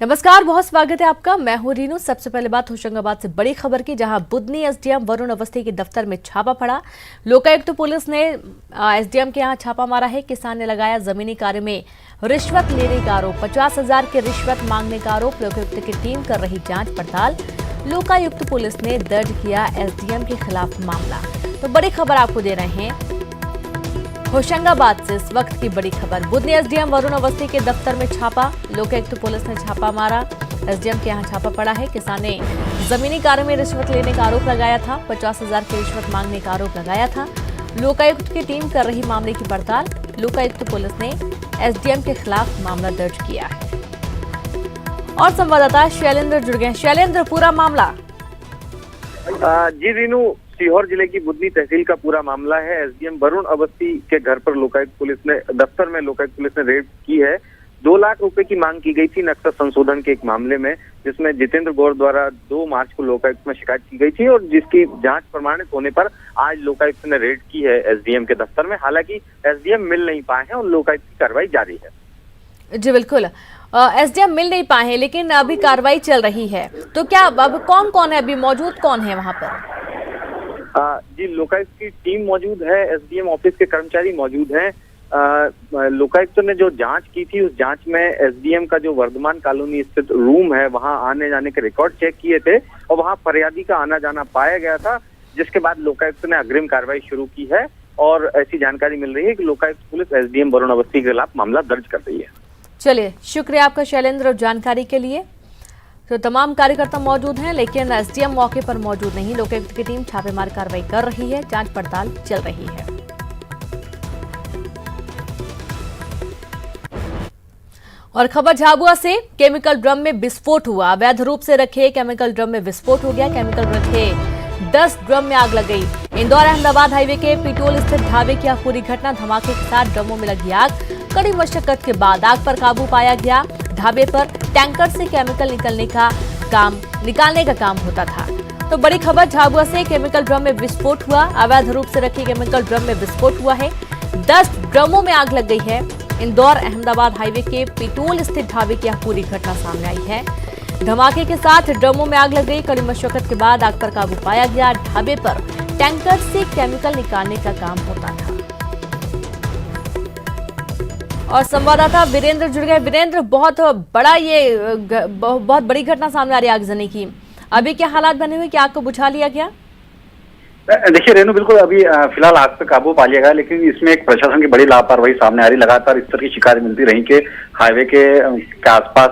नमस्कार, बहुत स्वागत है आपका। मैं हूं रीनू। सबसे पहले बात होशंगाबाद से बड़ी खबर की, जहां बुधनी एसडीएम वरुण अवस्थी के दफ्तर में छापा पड़ा। लोकायुक्त पुलिस ने एसडीएम के यहां छापा मारा है। किसान ने लगाया जमीनी कार्य में रिश्वत लेने का आरोप। 50,000 की रिश्वत मांगने का आरोप। लोकायुक्त की टीम कर रही जांच पड़ताल। लोकायुक्त पुलिस ने दर्ज किया एसडीएम के खिलाफ मामला। तो बड़ी खबर आपको दे रहे हैं होशंगाबाद से इस वक्त की बड़ी खबर। बुधनी एसडीएम वरुण अवस्थी के दफ्तर में छापा। लोकायुक्त पुलिस ने छापा मारा। एसडीएम के यहां छापा पड़ा है। किसान ने जमीनी कार्य में रिश्वत लेने का आरोप लगाया था। 50,000 की रिश्वत मांगने का आरोप लगाया था। लोकायुक्त की टीम कर रही मामले की पड़ताल। लोकायुक्त पुलिस ने एसडीएम के खिलाफ मामला दर्ज किया है। और संवाददाता शैलेंद्र जुड़ गए। शैलेंद्र, पूरा मामला। जी रीनू, सीहोर जिले की बुधनी तहसील का पूरा मामला है। एसडीएम वरुण अवस्थी के घर पर लोकायुक्त पुलिस ने दफ्तर में लोकायुक्त पुलिस ने रेड की है। 2 लाख रुपए की मांग की गई थी नक्शा संशोधन के एक मामले में, जिसमें जितेंद्र गौर द्वारा 2 मार्च को लोकायुक्त में शिकायत की गई थी और जिसकी जांच प्रमाणित होने पर आज लोकायुक्त ने रेड की है एसडीएम के दफ्तर में। हालांकि एसडीएम मिल नहीं पाए हैं और लोकायुक्त की कार्रवाई जारी है। जी बिल्कुल, एसडीएम मिल नहीं पाए हैं, लेकिन अभी कार्रवाई चल रही है। तो क्या अब कौन कौन है, अभी मौजूद कौन है वहां पर? जी, लोकायुक्त की टीम मौजूद है, एसडीएम ऑफिस के कर्मचारी मौजूद हैं। लोकायुक्त ने जो जांच की थी, उस जांच में एसडीएम का जो वर्धमान कॉलोनी स्थित रूम है, वहां आने जाने के रिकॉर्ड चेक किए थे और वहां फरियादी का आना जाना पाया गया था, जिसके बाद लोकायुक्त ने अग्रिम कार्रवाई शुरू की है। और ऐसी जानकारी मिल रही है कि लोकायुक्त पुलिस एसडीएम वरुण अवस्थी के खिलाफ मामला दर्ज कर रही है। चलिए, शुक्रिया आपका शैलेंद्र जानकारी के लिए। तो तमाम कार्यकर्ता मौजूद हैं, लेकिन एसडीएम मौके पर मौजूद नहीं। लोकायुक्त की टीम छापेमार कार्रवाई कर रही है। जांच पड़ताल चल रही है। और खबर झाबुआ से, केमिकल ड्रम में विस्फोट हुआ। अवैध रूप से रखे केमिकल ड्रम में विस्फोट हो गया। केमिकल रखे 10 ड्रम में आग लग गई। इंदौर अहमदाबाद हाईवे के पिटोल स्थित ढाबे की पूरी घटना। धमाके के साथ ड्रमों में लगी आग। कड़ी मशक्कत के बाद आग पर काबू पाया गया। ढाबे पर टैंकर से केमिकल निकालने का काम होता था। तो बड़ी खबर झाबुआ से, केमिकल ड्रम में विस्फोट हुआ। अवैध रूप से रखे केमिकल ड्रम में विस्फोट हुआ है। 10 ड्रमों में आग लग गई है। इंदौर अहमदाबाद हाईवे के पिटोल स्थित ढाबे की पूरी घटना सामने आई है। धमाके के साथ ड्रमों में आग लग गई। कड़ी मशक्कत के बाद आग पर काबू पाया गया। ढाबे पर टैंकर से केमिकल निकालने का काम होता था। और संवाददाता वीरेंद्र जुड़ गए। वीरेंद्र, बहुत बड़ी घटना सामने आ रही है आगजनी की। अभी क्या हालात बने हुए, क्या आग को बुझा लिया गया? देखिए रेनू, बिल्कुल अभी फिलहाल आग पे काबू पा लिया गया, लेकिन इसमें एक प्रशासन की बड़ी लापरवाही सामने आ रही। लगातार इस तरह की शिकायत मिलती रही कि हाईवे के आसपास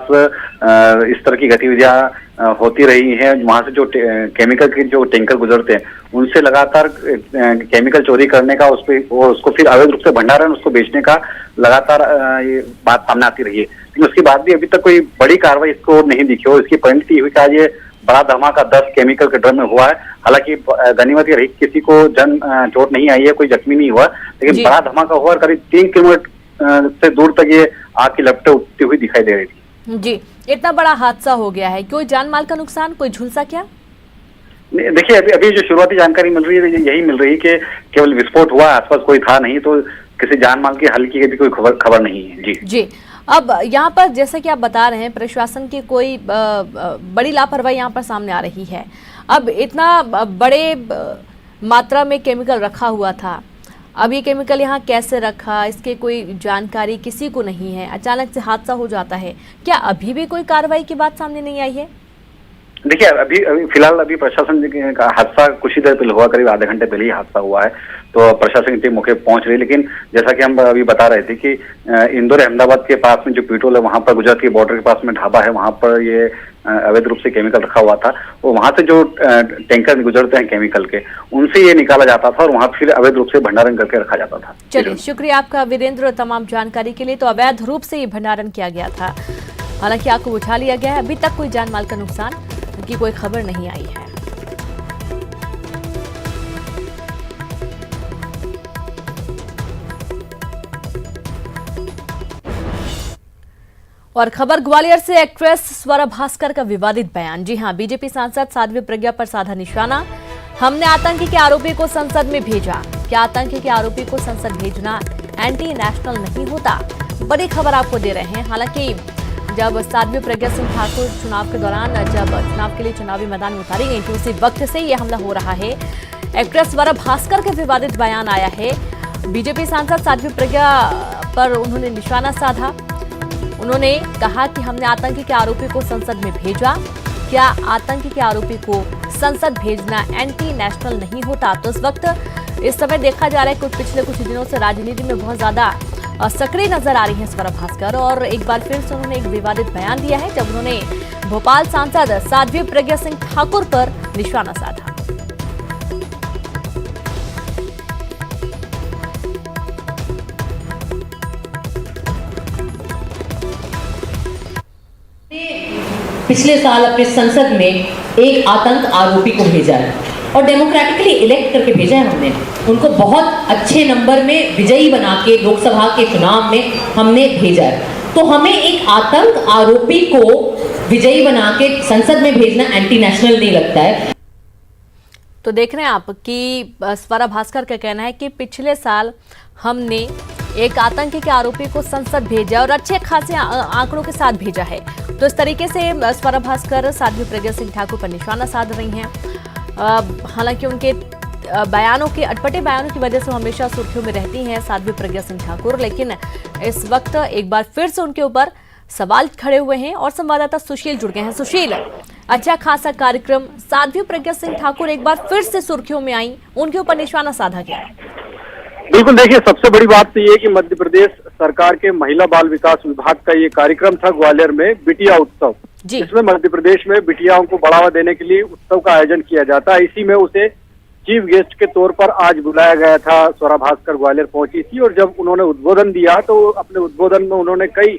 इस तरह की गतिविधियां होती रही हैं। वहां से जो केमिकल के जो टैंकर गुजरते हैं, उनसे लगातार केमिकल चोरी करने का, उसको फिर अवैध रूप से भंडारण, उसको बेचने का लगातार ये बात सामने आती रही है। लेकिन उसके बाद भी अभी तक कोई बड़ी कार्रवाई इसको नहीं दिखी और इसकी परिणति हुई कि आज ये बड़ा धमाका 10 केमिकल के ड्रम में हुआ है। हालांकि गनीमत ये रही, किसी को चोट नहीं आई है, कोई जख्मी नहीं हुआ, लेकिन बड़ा धमाका हुआ और करीब 3 किलोमीटर से दूर तक ये आग की लपटें उठती हुई दिखाई दे रही थी। जी, इतना बड़ा हादसा हो गया है, कोई जान माल का नुकसान, कोई झुलसा क्या? देखिए, अभी जो शुरुआती जानकारी मिल रही है, यही मिल रही है कि केवल विस्फोट हुआ, आसपास कोई था नहीं, तो किसी जान माल की हल्की की भी कोई खबर नहीं है। जी, अब यहाँ पर जैसा कि आप बता रहे हैं, प्रशासन की कोई बड़ी लापरवाही यहाँ पर सामने आ रही है। अब इतना बड़े मात्रा में केमिकल रखा हुआ था, अब ये केमिकल यहाँ कैसे रखा, इसके कोई जानकारी किसी को नहीं है। अचानक से हादसा हो जाता है। क्या अभी भी कोई कार्रवाई की बात सामने नहीं आई है? देखिए, अभी फिलहाल प्रशासन का हादसा कुछ ही देर पहले हुआ, करीब आधे घंटे पहले ही हादसा हुआ है, तो प्रशासन की टीम मौके पहुंच रही है। लेकिन जैसा कि हम अभी बता रहे थे कि इंदौर अहमदाबाद के पास में जो पिटोल है, वहां पर गुजरात के बॉर्डर के पास में ढाबा है, वहां पर ये अवैध रूप से केमिकल रखा हुआ था। और वहां से जो टैंकर गुजरते हैं केमिकल के, उनसे ये निकाला जाता था और वहां फिर अवैध रूप से भंडारण करके रखा जाता था। चलिए, शुक्रिया आपका वीरेंद्र तमाम जानकारी के लिए। तो अवैध रूप से ये भंडारण किया गया था। हालांकि आग को बुझा लिया गया है। अभी तक कोई जान माल का नुकसान की कोई खबर नहीं आई है। और खबर ग्वालियर से, एक्ट्रेस स्वरा भास्कर का विवादित बयान। जी हां, बीजेपी सांसद साध्वी प्रज्ञा पर साधा निशाना। हमने आतंकी के आरोपी को संसद में भेजा। क्या आतंकी के आरोपी को संसद भेजना एंटी नेशनल नहीं होता? बड़ी खबर आपको दे रहे हैं। हालांकि जब साध्वी प्रज्ञा सिंह ठाकुर चुनाव के दौरान जब चुनाव के लिए चुनावी मैदान में उतारी गई थी, उसी वक्त से ये हमला हो रहा है। एक्ट्रेस स्वरा भास्कर के विवादित बयान आया है। बीजेपी सांसद साध्वी प्रज्ञा पर उन्होंने निशाना साधा। उन्होंने कहा कि हमने आतंकी के आरोपी को संसद में भेजा। क्या आतंकी के आरोपी को संसद भेजना एंटी नेशनल नहीं होता? तो इस वक्त इस समय देखा जा रहा है कि पिछले कुछ दिनों से राजनीति में बहुत ज्यादा सक्रिय नजर आ रही हैं स्वरा भास्कर, और एक बार फिर से उन्होंने एक विवादित बयान दिया है जब उन्होंने भोपाल सांसद साध्वी प्रज्ञा सिंह ठाकुर पर निशाना साधा। पिछले साल अपने संसद में एक आतंक आरोपी को भेजा है और डेमोक्रेटिकली इलेक्ट करके भेजा है हमने। उनको बहुत अच्छे नंबर में विजयी बना के लोकसभा के चुनाव में हमने भेजा है। तो हमें एक आतंक आरोपी को विजयी बना के संसद में भेजना एंटी नेशनल नहीं लगता है। तो देख रहे हैं आप कि स्वरा भास्कर का कहना है कि पिछले साल हमने एक आतंकी के आरोपी को संसद भेजा और अच्छे खासे आंकड़ों के साथ भेजा है। तो इस तरीके से स्वरा भास्कर साध्वी प्रज्ञा सिंह ठाकुर पर निशाना साध रही हैं। हालांकि उनके बयानों के अटपटे बयानों की वजह से हमेशा सुर्खियों में रहती हैं साध्वी प्रज्ञा सिंह ठाकुर, लेकिन इस वक्त एक बार फिर से उनके ऊपर सवाल खड़े हुए हैं और संवाददाता सुशील जुड़ गए हैं। सुशील, अच्छा खासा कार्यक्रम, साध्वी प्रज्ञा सिंह ठाकुर एक बार फिर से सुर्खियों में आई, उनके ऊपर निशाना साधा गया। बिल्कुल, देखिए सबसे बड़ी बात तो ये कि मध्य प्रदेश सरकार के महिला बाल विकास विभाग का ये कार्यक्रम था ग्वालियर में बिटिया उत्सव। इसमें मध्य प्रदेश में बिटियाओं को बढ़ावा देने के लिए उत्सव का आयोजन किया जाता है। इसी में उसे चीफ गेस्ट के तौर पर आज बुलाया गया था। स्वरा भास्कर ग्वालियर पहुंची थी और जब उन्होंने उद्बोधन दिया तो अपने उद्बोधन में उन्होंने कई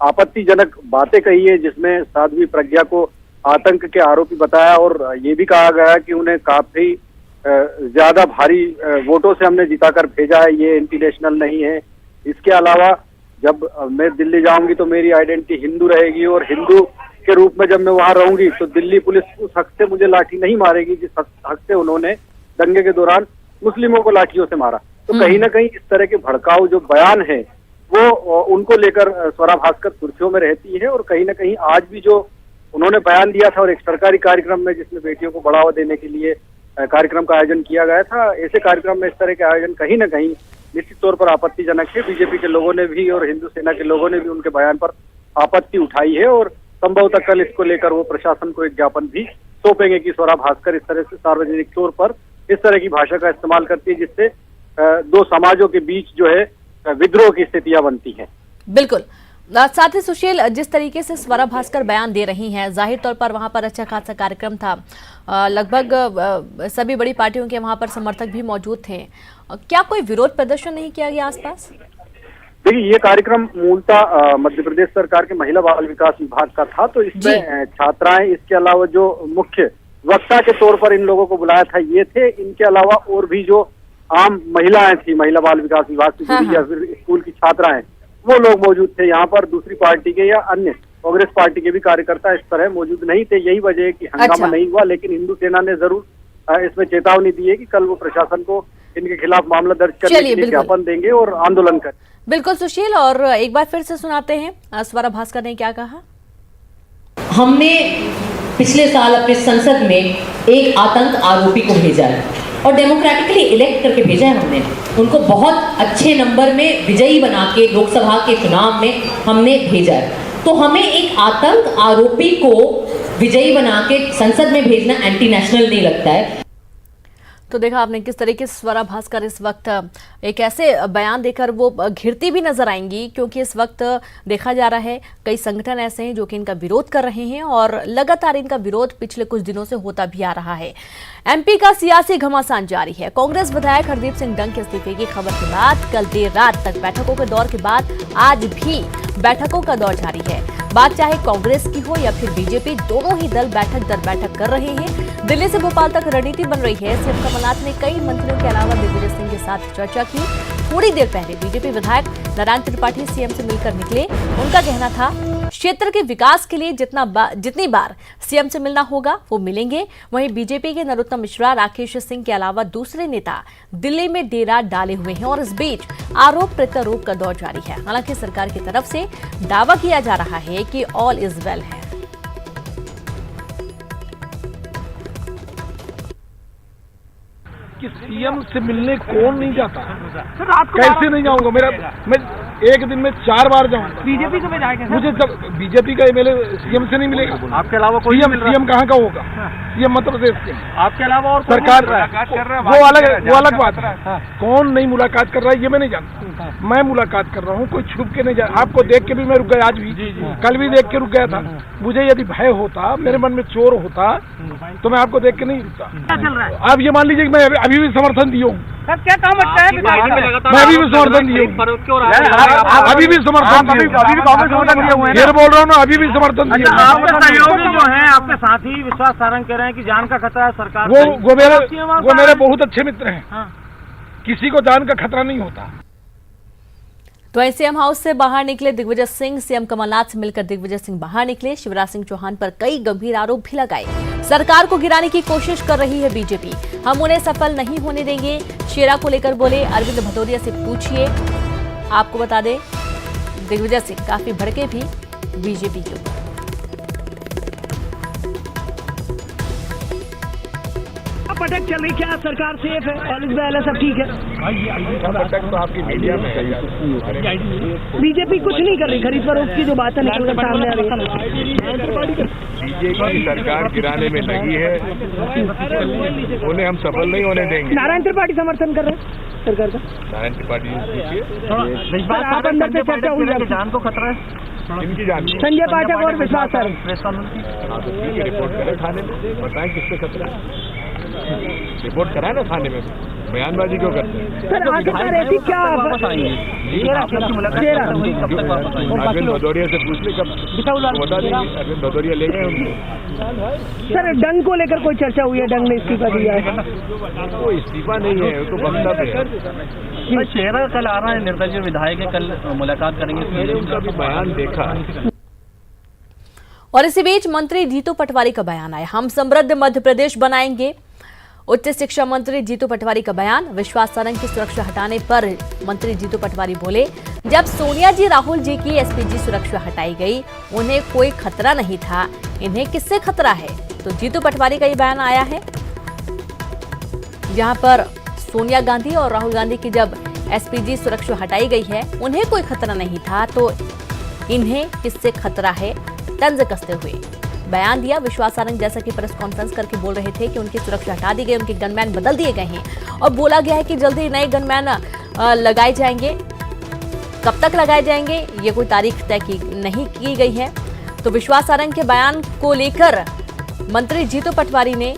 आपत्तिजनक बातें कही है, जिसमें साध्वी प्रज्ञा को आतंक के आरोपी बताया और ये भी कहा गया कि उन्हें काफी ज्यादा भारी वोटों से हमने जिताकर भेजा है, ये एंटी नेशनल नहीं है। इसके अलावा जब मैं दिल्ली जाऊंगी तो मेरी आइडेंटिटी हिंदू रहेगी और हिंदू के रूप में जब मैं वहां रहूंगी तो दिल्ली पुलिस उस हक से मुझे लाठी नहीं मारेगी जिस हक से उन्होंने दंगे के दौरान मुस्लिमों को लाठियों से मारा। तो कहीं ना कहीं इस तरह के भड़काऊ जो बयान है वो उनको लेकर स्वरा भास्कर सुर्खियों में रहती है। और कहीं ना कहीं आज भी जो उन्होंने बयान दिया था और एक सरकारी कार्यक्रम में जिसमें बेटियों को बढ़ावा देने के लिए कार्यक्रम का आयोजन किया गया था, ऐसे कार्यक्रम में इस तरह के आयोजन कहीं ना कहीं निश्चित तौर पर आपत्तिजनक है। बीजेपी के लोगों ने भी और हिंदू सेना के लोगों ने भी उनके बयान पर आपत्ति उठाई है और संभवतः कल इसको लेकर वो प्रशासन को एक ज्ञापन भी सौंपेंगे कि स्वरा भास्कर इस तरह से सार्वजनिक तौर पर इस तरह की भाषा का इस्तेमाल करती है जिससे दो समाजों के बीच जो है विद्रोह की स्थितियां बनती हैं। बिल्कुल, साथ ही सुशील, जिस तरीके से स्वरा भास्कर बयान दे रही हैं, जाहिर तौर पर वहां पर अच्छा खासा कार्यक्रम था, लगभग सभी बड़ी पार्टियों के वहां पर समर्थक भी मौजूद थे। क्या कोई विरोध प्रदर्शन नहीं किया गया आसपास? देखिए, ये कार्यक्रम मूलतः मध्य प्रदेश सरकार के महिला बाल विकास विभाग का था, तो इसमें छात्राएं, इसके अलावा जो मुख्य वक्ता के तौर पर इन लोगों को बुलाया था ये थे। इनके अलावा और भी जो आम महिलाएं थी, महिला बाल विकास विभाग से जुड़ी या फिर स्कूल की छात्राएं, वो लोग मौजूद थे। यहाँ पर दूसरी पार्टी के या अन्य कांग्रेस पार्टी के भी कार्यकर्ता इस तरह मौजूद नहीं थे। यही वजह है कि हंगामा नहीं हुआ, लेकिन हिंदू सेना ने जरूर इसमें चेतावनी दी है कि कल वो प्रशासन को इनके खिलाफ मामला दर्ज करने के लिए ज्ञापन देंगे और आंदोलन करें। बिल्कुल सुशील, और एक बार फिर से सुनाते हैं स्वरा भास्कर ने क्या कहा। हमने पिछले साल अपने संसद में एक आतंक आरोपी को भेजा है और डेमोक्रेटिकली इलेक्ट करके भेजा है हमने। उनको बहुत अच्छे नंबर में विजयी बना के लोकसभा के चुनाव में हमने भेजा है। तो हमें एक आतंक आरोपी को विजयी बना के संसद में भेजना एंटी नेशनल नहीं लगता है। तो देखा आपने किस तरीके से स्वरा भास्कर इस वक्त एक ऐसे बयान देकर वो घिरती भी नजर आएंगी, क्योंकि इस वक्त देखा जा रहा है कई संगठन ऐसे हैं जो कि इनका विरोध कर रहे हैं और लगातार इनका विरोध पिछले कुछ दिनों से होता भी आ रहा है। एमपी का सियासी घमासान जारी है। कांग्रेस विधायक हरदीप सिंह डंग के इस्तीफे की खबर के बाद कल देर रात तक बैठकों के दौर के बाद आज भी बैठकों का दौर जारी है। बात चाहे कांग्रेस की हो या फिर बीजेपी, दोनों ही दल बैठक दर बैठक कर रहे हैं। दिल्ली से भोपाल तक रणनीति बन रही है। सीएम कमलनाथ ने कई मंत्रियों के अलावा दिग्विजय सिंह के साथ चर्चा की। थोड़ी देर पहले बीजेपी विधायक नारायण त्रिपाठी सीएम से मिलकर निकले। उनका कहना था क्षेत्र के विकास के लिए जितनी बार सीएम से मिलना होगा वो मिलेंगे। वहीं बीजेपी के नरोत्तम मिश्रा, राकेश सिंह के अलावा दूसरे नेता दिल्ली में डेरा डाले हुए हैं और इस बीच आरोप प्रत्यारोप का दौर जारी है। हालांकि सरकार की तरफ से दावा किया जा रहा है कि ऑल इज वेल है। कि सीएम से मिलने कौन नहीं जाता? कैसे नहीं जाऊंगा? मैं एक दिन में 4 बार जाऊंगा। बीजेपी से मैं जाएगा मुझे जब बीजेपी का एमएलए सीएम से नहीं मिलेगा। आपके अलावा कोई सीएम कहाँ का होगा? सीएम मध्य प्रदेश के। आपके अलावा और सरकार वो अलग बात है। कौन नहीं मुलाकात कर रहा है ये मैं नहीं जानता। मैं मुलाकात कर रहा हूँ, कोई छुप के नहीं जा। आपको देख के भी मैं रुक गया, आज भी, कल भी देख के रुक गया था। मुझे यदि भय होता, मेरे मन में चोर होता, तो मैं आपको देख के नहीं रुकता। क्या चल रहा है? आप ये मान लीजिए कि मैं अभी भी समर्थन दिया हूँ। सर क्या काम अच्छा है? मैं अभी भी समर्थन दिया हूँ। अभी भी समर्थन, अभी भी कांग्रेस समर्थन दिए हुए हैं। फिर बोल रहा हूँ ना, अभी भी समर्थन दिया। आपके सहयोगी जो है, आपके साथी विश्वास सारंग कह रहे हैं कि जान का खतरा है सरकार। वो मेरे बहुत अच्छे मित्र हैं। किसी को जान का खतरा नहीं होता। तो वहीं सीएम हाउस से बाहर निकले दिग्विजय सिंह, सीएम कमलनाथ से मिलकर दिग्विजय सिंह बाहर निकले। शिवराज सिंह चौहान पर कई गंभीर आरोप भी लगाए। सरकार को गिराने की कोशिश कर रही है बीजेपी, हम उन्हें सफल नहीं होने देंगे। शेरा को लेकर बोले, अरविंद भदौरिया से पूछिए। आपको बता दें, दिग्विजय सिंह काफी भड़के भी बीजेपी के ऊपर। पटक चल रही, क्या सरकार सेफ है? ऑल इज वेल है, सब ठीक है? तो आपकी मीडिया में बीजेपी कुछ नहीं कर रही। खरीद फरोख्त की जो बातें निकल कर सामने आ रही है। बीजेपी सरकार गिराने में लगी है, उन्हें हम सफल नहीं होने देंगे। नारायण त्रिपाठी समर्थन कर रहे हैं सरकार का। नारायण त्रिपाठी आप अंदर से चर्चा हुई, जान को खतरा है। इनकी जान संजय पाठक और विश्वास सर रिपोर्ट करें थाने में, बताएं किससे खतरा है। रिपोर्ट कराए ना थाने में, बयानबाजी क्यों करते हैं? सर आखिरकार ऐसी क्या अरविंद भदौरिया से पूछ ले, कब बता देंगे। अरविंद भदौरिया ले गए उनको। सर डंग को लेकर कोई चर्चा हुई है? डंग ने इस्तीफा दिया है। वो इस्तीफा नहीं है, वो तो वक्तव्य है। चेहरा कल आ रहा है, निर्दलीय विधायक है, कल मुलाकात करेंगे। मैंने उनका भी बयान देखा। और इसी बीच मंत्री जीतू पटवारी का बयान आया, हम समृद्ध मध्य प्रदेश बनाएंगे। उच्च शिक्षा मंत्री जीतू पटवारी का बयान। विश्वास सारंग की सुरक्षा हटाने पर मंत्री जीतू पटवारी बोले, जब सोनिया जी राहुल जी की एसपीजी सुरक्षा हटाई गई, उन्हें कोई खतरा नहीं था, इन्हें किससे खतरा है? तो जीतू पटवारी का ये बयान आया है, जहां पर सोनिया गांधी और राहुल गांधी की जब एसपीजी सुरक्षा हटाई गई है, उन्हें कोई खतरा नहीं था, तो इन्हें किससे खतरा है? तंज कसते हुए बयान दिया विश्वास सारंग, जैसा कि प्रेस कॉन्फ्रेंस करके बोल रहे थे कि उनकी सुरक्षा हटा दी गई, उनके गनमैन बदल दिए गए हैं और बोला गया है कि जल्दी नए गनमैन लगाए जाएंगे। कब तक लगाए जाएंगे ये कोई तारीख तय नहीं की गई है। तो विश्वास सारंग के बयान को लेकर मंत्री जीतू पटवारी ने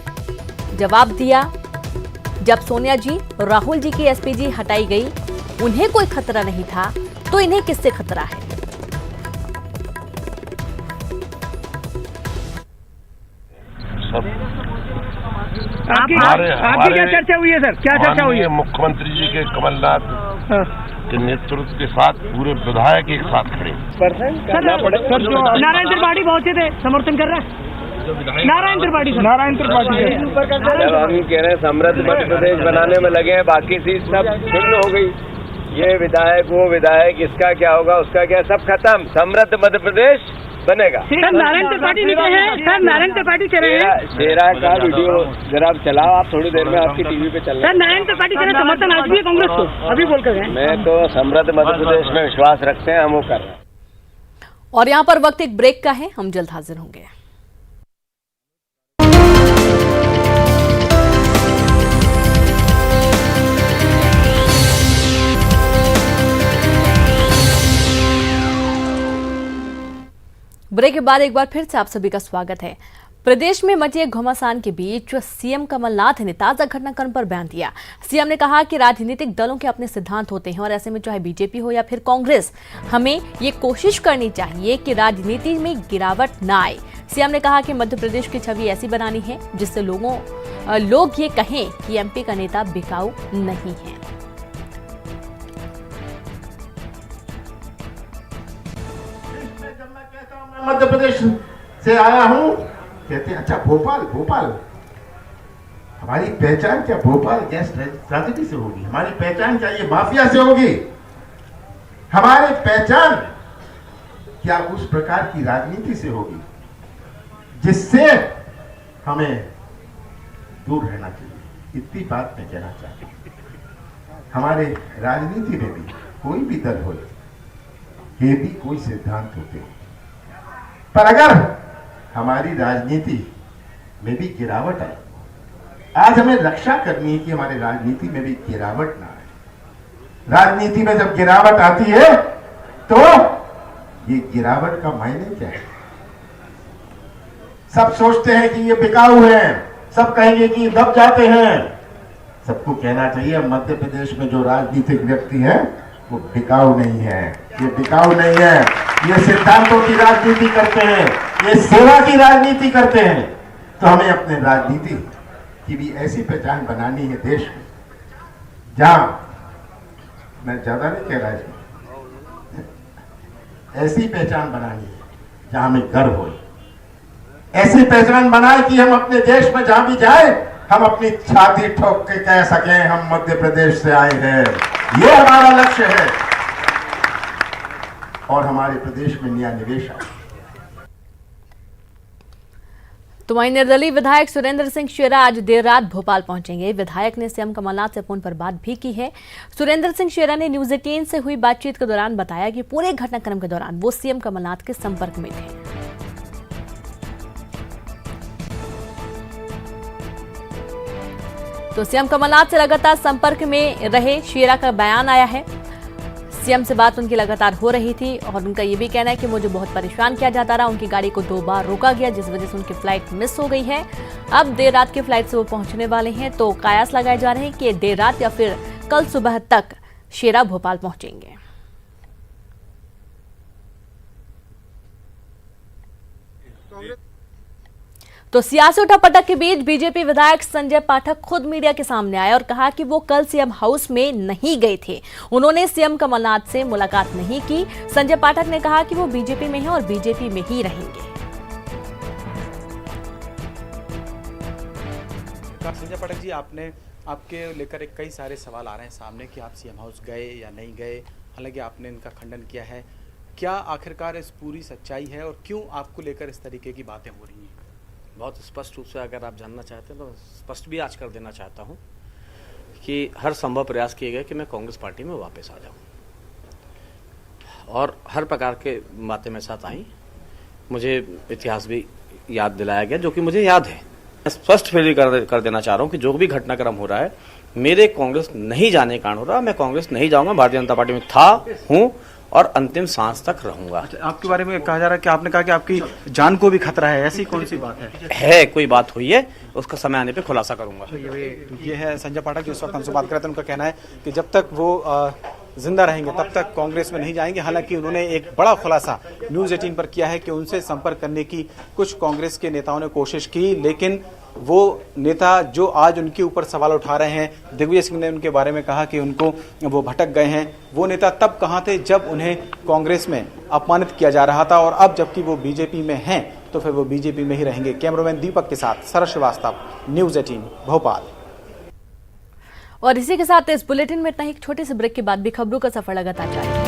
जवाब दिया, जब सोनिया जी राहुल जी की एसपीजी हटाई गई, उन्हें कोई खतरा नहीं था, तो इन्हें किससे खतरा है? आपकी क्या चर्चा हुई है सर? क्या चर्चा हुई है? मुख्यमंत्री जी के कमलनाथ के नेतृत्व के साथ पूरे विधायक एक साथ खड़े। नारायण त्रिपाठी पहुंचे थे, समर्थन कर रहा है नारायण त्रिपाठी। जब हम कह रहे हैं समृद्ध मध्य प्रदेश बनाने में लगे हैं, बाकी चीज सब शून्य हो गई। ये विधायक वो विधायक, इसका क्या होगा उसका क्या, सब खत्म। समृद्ध मध्य प्रदेश बनेगा। सर नारायण त्रिपाठी निकले हैं, सर नारायण त्रिपाठी चले हैं। शेरा का वीडियो जरा चलाओ आप, थोड़ी देर में आपकी टीवी पे चल रहा है। सर नारायण त्रिपाठी कह रहे समर्थन आज भी है कांग्रेस को, अभी बोल कर गए। मैं तो समृद्ध मध्य प्रदेश में विश्वास रखते हैं, हम वो कर रहे हैं। और यहाँ पर वक्त एक ब्रेक का है, हम जल्द हाजिर होंगे। ब्रेक के बाद एक बार फिर से आप सभी का स्वागत है। प्रदेश में मचे घमासान के बीच सीएम कमलनाथ ने ताजा घटनाक्रम पर बयान दिया। सीएम ने कहा कि राजनीतिक दलों के अपने सिद्धांत होते हैं और ऐसे में चाहे बीजेपी हो या फिर कांग्रेस, हमें ये कोशिश करनी चाहिए कि राजनीति में गिरावट ना आए। सीएम ने कहा कि मध्य प्रदेश की छवि ऐसी बनानी है जिससे लोग ये कहें कि एमपी का नेता बिकाऊ नहीं है। मध्य प्रदेश से आया हूं, कहते हैं अच्छा भोपाल, भोपाल हमारी पहचान क्या भोपाल गैस ट्रेजेडी से होगी? हमारी पहचान क्या ये माफिया से होगी? हमारी पहचान क्या उस प्रकार की राजनीति से होगी जिससे हमें दूर रहना चाहिए? इतनी बात मैं कहना चाहता हूं। हमारे राजनीति में भी कोई भी दल हो, ये भी कोई सिद्धांत होते हैं, पर अगर हमारी राजनीति में भी गिरावट आए, आज हमें रक्षा करनी है कि हमारे राजनीति में भी गिरावट ना आए। राजनीति में जब गिरावट आती है तो ये गिरावट का मायने क्या है? सब सोचते हैं कि ये बिकाऊ है, सब कहेंगे कि दब जाते हैं। सबको कहना चाहिए मध्य प्रदेश में जो राजनीतिक व्यक्ति है वो बिकाऊ नहीं है, ये बिकाऊ नहीं है, ये सिद्धांतों की राजनीति करते हैं, ये सेवा की राजनीति करते हैं। तो हमें अपने राजनीति की भी ऐसी पहचान बनानी है देश में, जहां मैं ज्यादा नहीं कह रहा इसमें, ऐसी पहचान बनानी है जहां हमें गर्व हो, ऐसी पहचान बनाए कि हम अपने देश में जहां भी जाए हम अपनी छाती ठोक के कह सकें हम मध्य प्रदेश से आए हैं। ये हमारा लक्ष्य है और हमारे प्रदेश में नया निवेश आए। तो वहीं निर्दलीय विधायक सुरेंद्र सिंह शेरा आज देर रात भोपाल पहुंचेंगे। विधायक ने सीएम कमलनाथ से फोन पर बात भी की है। सुरेंद्र सिंह शेरा ने न्यूज 18 से हुई बातचीत के दौरान बताया कि पूरे घटनाक्रम के दौरान वो सीएम कमलनाथ के संपर्क में थे। तो सीएम कमलनाथ से लगातार संपर्क में रहे शेरा का बयान आया है। सीएम से बात उनकी लगातार हो रही थी और उनका ये भी कहना है कि मुझे बहुत परेशान किया जाता रहा, उनकी गाड़ी को 2 बार रोका गया जिस वजह से उनकी फ्लाइट मिस हो गई है। अब देर रात की फ्लाइट से वो पहुंचने वाले हैं, तो कयास लगाए जा रहे हैं कि देर रात या फिर कल सुबह तक शेरा भोपाल पहुंचेंगे। तो सियासी उठापटक के बीच बीजेपी विधायक संजय पाठक खुद मीडिया के सामने आए और कहा कि वो कल सीएम हाउस में नहीं गए थे, उन्होंने सीएम कमलनाथ से मुलाकात नहीं की। संजय पाठक ने कहा कि वो बीजेपी में हैं और बीजेपी में ही रहेंगे। संजय पाठक जी, आपके लेकर कई सारे सवाल आ रहे हैं सामने कि आप सीएम हाउस गए या नहीं गए, हालांकि आपने इनका खंडन किया है। क्या आखिरकार इस पूरी सच्चाई है और क्यों आपको लेकर इस तरीके की बातें हो रही हैं? बहुत स्पष्ट रूप से अगर आप जानना चाहते हैं तो स्पष्ट भी आज कर देना चाहता हूं कि हर संभव प्रयास किए गए कि मैं कांग्रेस पार्टी में वापस आ जाऊं और हर प्रकार के बातें मेरे साथ आई। मुझे इतिहास भी याद दिलाया गया जो कि मुझे याद है। मैं स्पष्ट फिर कर देना चाह रहा हूं कि जो भी घटनाक्रम हो रहा है मेरे कांग्रेस नहीं जाने के कारण हो रहा है। मैं कांग्रेस नहीं जाऊंगा, भारतीय जनता पार्टी में था, हूं और अंतिम सांस तक रहूंगा। आपके बारे में कहा जा रहा है कि आपने कहा कि आपकी जान को भी खतरा है, ऐसी कौन सी बात है? कोई बात हुई है, उसका समय आने पे खुलासा करूंगा। ये है संजय पाठक जो इस वक्त हमसे बात कर रहे थे। उनका कहना है कि जब तक वो जिंदा रहेंगे तब तक कांग्रेस में नहीं जाएंगे। हालांकि उन्होंने एक बड़ा खुलासा न्यूज 18 पर किया है कि उनसे संपर्क करने की कुछ कांग्रेस के नेताओं ने कोशिश की, लेकिन वो नेता जो आज उनके ऊपर सवाल उठा रहे हैं, दिग्विजय सिंह ने उनके बारे में कहा कि उनको वो भटक गए हैं। वो नेता तब कहाँ थे जब उन्हें कांग्रेस में अपमानित किया जा रहा था और अब जबकि वो बीजेपी में हैं तो फिर वो बीजेपी में ही रहेंगे। कैमरामैन दीपक के साथ शरद श्रीवास्तव, न्यूज 18 भोपाल। और इसी के साथ इस बुलेटिन में इतना ही। एक छोटे से ब्रेक के बाद भी खबरों का सफर लगातार जारी।